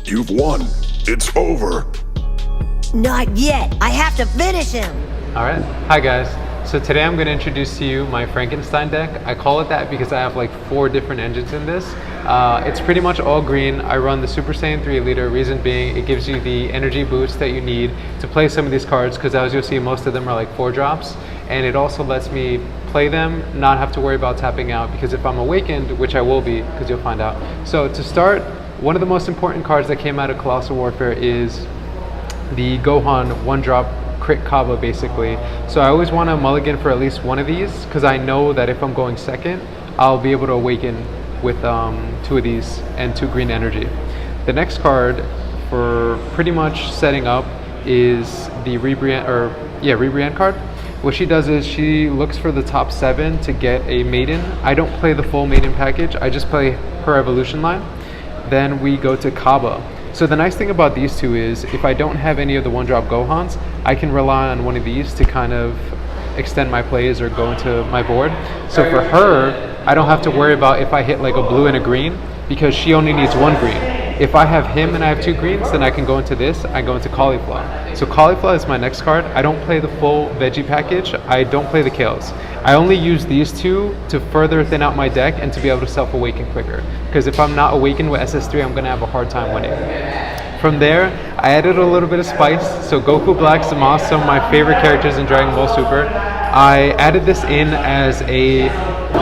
You've won. It's over. Not yet. I have to finish him. All right, hi guys. So today I'm going to introduce to you my Frankenstein deck. I call it that because I have like 4 different engines in this. It's pretty much all green. I run the Super Saiyan 3 leader, reason being it gives you the energy boost that you need to play some of these cards, because as you'll see, most of them are like 4 drops. And it also lets me play them, not have to worry about tapping out, because if I'm awakened, which I will be, because you'll find out. So to start, one of the most important cards that came out of Colossal Warfare is the Gohan 1-drop crit Kaba, basically. So I always want to mulligan for at least one of these, because I know that if I'm going second, I'll be able to awaken with 2 of these and 2 green energy. The next card for pretty much setting up is the Rebriand card. What she does is she looks for the top 7 to get a maiden. I don't play the full maiden package, I just play her evolution line. Then we go to Kaba. So the nice thing about these 2 is if I don't have any of the 1-drop Gohans, I can rely on one of these to kind of extend my plays or go into my board. So for her, I don't have to worry about if I hit like a blue and a green, because she only needs 1 green. If I have him and I have 2 greens, then I can go into this, I go into Cauliflower. So Cauliflower is my next card. I don't play the full veggie package, I don't play the Kales. I only use these 2 to further thin out my deck and to be able to self-awaken quicker. Because if I'm not awakened with SS3, I'm gonna have a hard time winning. From there, I added a little bit of spice. So Goku Black, Zamasu, some of my favorite characters in Dragon Ball Super. I added this in as a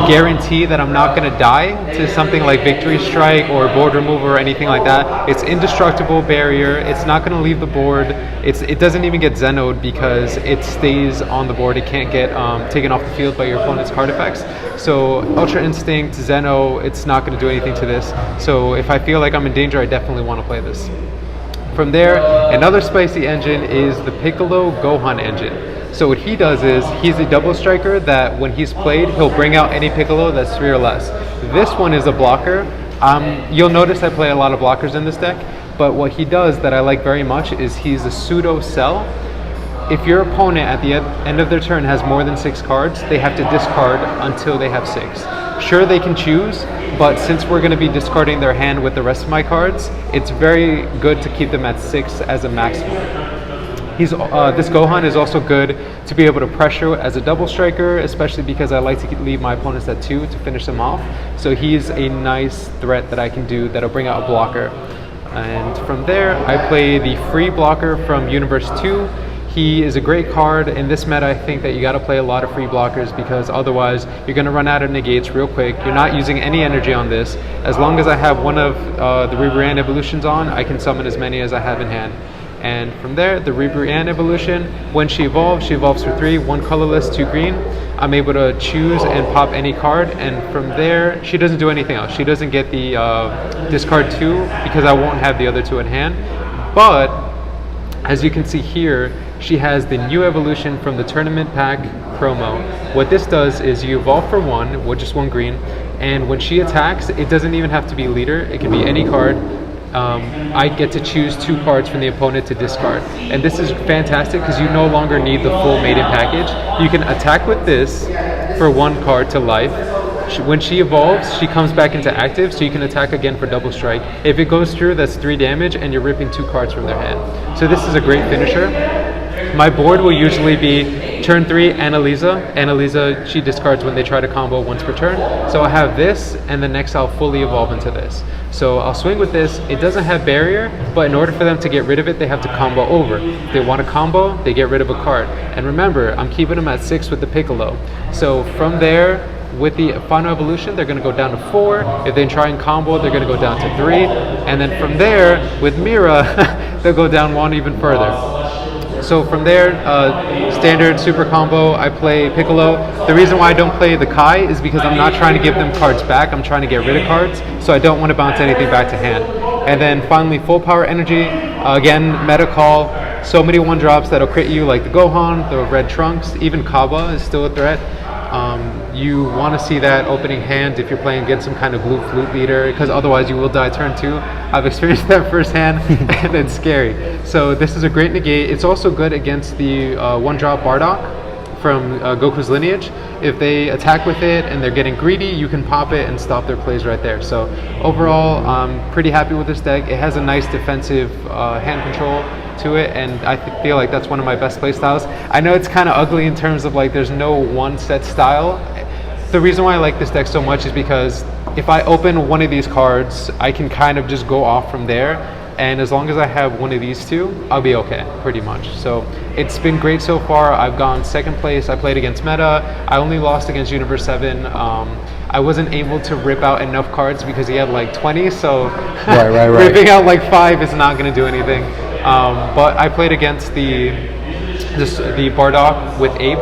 guarantee that I'm not going to die to something like Victory Strike or Board Remover or anything like that. It's indestructible barrier. It's not going to leave the board. It doesn't even get Zenoed because it stays on the board. It can't get taken off the field by your opponent's card effects. So Ultra Instinct, Zeno, it's not going to do anything to this. So if I feel like I'm in danger, I definitely want to play this. From there, another spicy engine is the Piccolo Gohan engine. So what he does is, he's a double striker that when he's played, he'll bring out any Piccolo that's 3 or less. This one is a blocker. You'll notice I play a lot of blockers in this deck, but what he does that I like very much is he's a pseudo cell. If your opponent at the end of their turn has more than 6 cards, they have to discard until they have 6. Sure, they can choose, but since we're going to be discarding their hand with the rest of my cards, it's very good to keep them at 6 as a maximum. This Gohan is also good to be able to pressure as a double striker, especially because I like to leave my opponents at 2 to finish them off. So he's a nice threat that I can do that'll bring out a blocker. And from there, I play the free blocker from Universe 2. He is a great card. In this meta, I think that you got to play a lot of free blockers, because otherwise you're going to run out of negates real quick. You're not using any energy on this. As long as I have one of the Rebriand evolutions on, I can summon as many as I have in hand. And from there, the Rebriand evolution, when she evolves for 3, 1 colorless, 2 green. I'm able to choose and pop any card, and from there, she doesn't do anything else. She doesn't get the discard 2 because I won't have the other 2 in hand. But as you can see here, she has the new evolution from the tournament pack promo. What this does is you evolve for 1 with just 1 green, and when she attacks, it doesn't even have to be leader. It can be any card. I get to choose 2 cards from the opponent to discard, and this is fantastic because you no longer need the full maiden package. You can attack with this for 1 card to life. When she evolves, she comes back into active, so you can attack again for double strike. If it goes through, that's 3 damage, and you're ripping 2 cards from their hand. So this is a great finisher. My board will usually be turn 3, Annalisa. Annalisa, she discards when they try to combo once per turn. So I have this, and then next I'll fully evolve into this. So I'll swing with this. It doesn't have barrier, but in order for them to get rid of it, they have to combo over. If they want to combo, they get rid of a card. And remember, I'm keeping them at 6 with the Piccolo. So from there, with the final evolution, they're going to go down to 4. If they try and combo, they're going to go down to 3. And then from there, with Mira, they'll go down 1 even further. So from there, standard super combo, I play Piccolo. The reason why I don't play the Kai is because I'm not trying to give them cards back. I'm trying to get rid of cards, so I don't want to bounce anything back to hand. And then finally, full power energy. Again, meta call. So many 1-drops that'll crit you, like the Gohan, the Red Trunks, even Kaba is still a threat. You want to see that opening hand if you're playing against some kind of blue flute leader, because otherwise you will die turn 2. I've experienced that firsthand, and it's scary. So this is a great negate. It's also good against the 1-drop Bardock from Goku's lineage. If they attack with it and they're getting greedy, you can pop it and stop their plays right there. So overall, I'm pretty happy with this deck. It has a nice defensive hand control to it, and I feel like that's one of my best play styles. I know it's kind of ugly in terms of like there's no one set style. The reason why I like this deck so much is because if I open one of these cards, I can kind of just go off from there. And as long as I have one of these two, I'll be okay, pretty much. So it's been great so far. I've gone second place. I played against Meta. I only lost against Universe 7. I wasn't able to rip out enough cards because he had like 20, so right. ripping out like 5 is not going to do anything. But I played against the Bardock with Ape,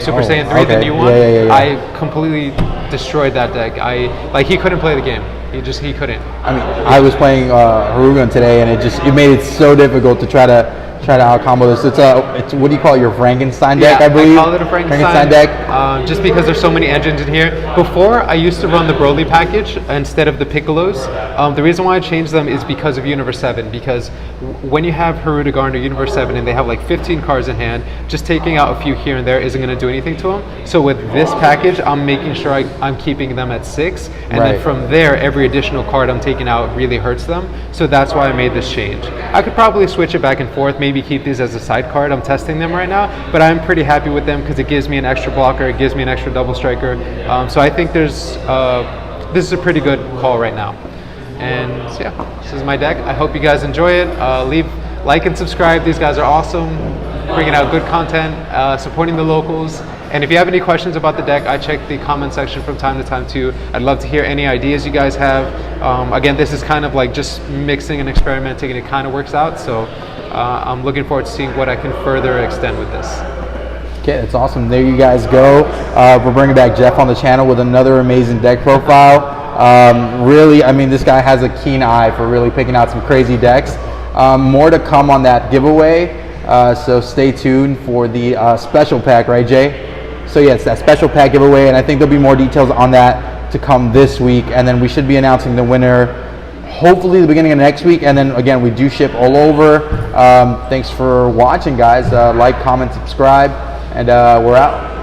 Super Saiyan 3, the new one. Yeah. I completely destroyed that deck. He couldn't play the game. He couldn't. I mean, I was playing Harugan today, and it made it so difficult to try to out combo this. It's what do you call it? Your Frankenstein deck, I believe. I call it a Frankenstein deck. Just because there's so many engines in here. Before, I used to run the Broly package instead of the Piccolos. The reason why I changed them is because of Universe 7. Because when you have Harudegarn or Universe 7 and they have like 15 cards in hand, just taking out a few here and there isn't going to do anything to them. So with this package, I'm making sure I'm keeping them at 6, and then from there, every additional card I'm taking out really hurts them. So that's why I made this change. I could probably switch it back and forth, maybe keep these as a side card. I'm testing them right now, but I'm pretty happy with them because it gives me an extra blocker, it gives me an extra double striker. So I think this is a pretty good call right now. And so yeah, this is my deck. I hope you guys enjoy it. Like and subscribe. These guys are awesome, bringing out good content, supporting the locals. And if you have any questions about the deck, I check the comment section from time to time too. I'd love to hear any ideas you guys have. Again, this is kind of like just mixing and experimenting, and it kind of works out. So I'm looking forward to seeing what I can further extend with this. Okay, that's awesome. There you guys go. We're bringing back Jeff on the channel with another amazing deck profile. Really, I mean, this guy has a keen eye for really picking out some crazy decks. More to come on that giveaway. So stay tuned for the special pack, right, Jay? So yeah, it's that special pack giveaway, and I think there'll be more details on that to come this week, and then we should be announcing the winner hopefully the beginning of next week, and then again, we do ship all over. Thanks for watching, guys. Like, comment, subscribe, and we're out.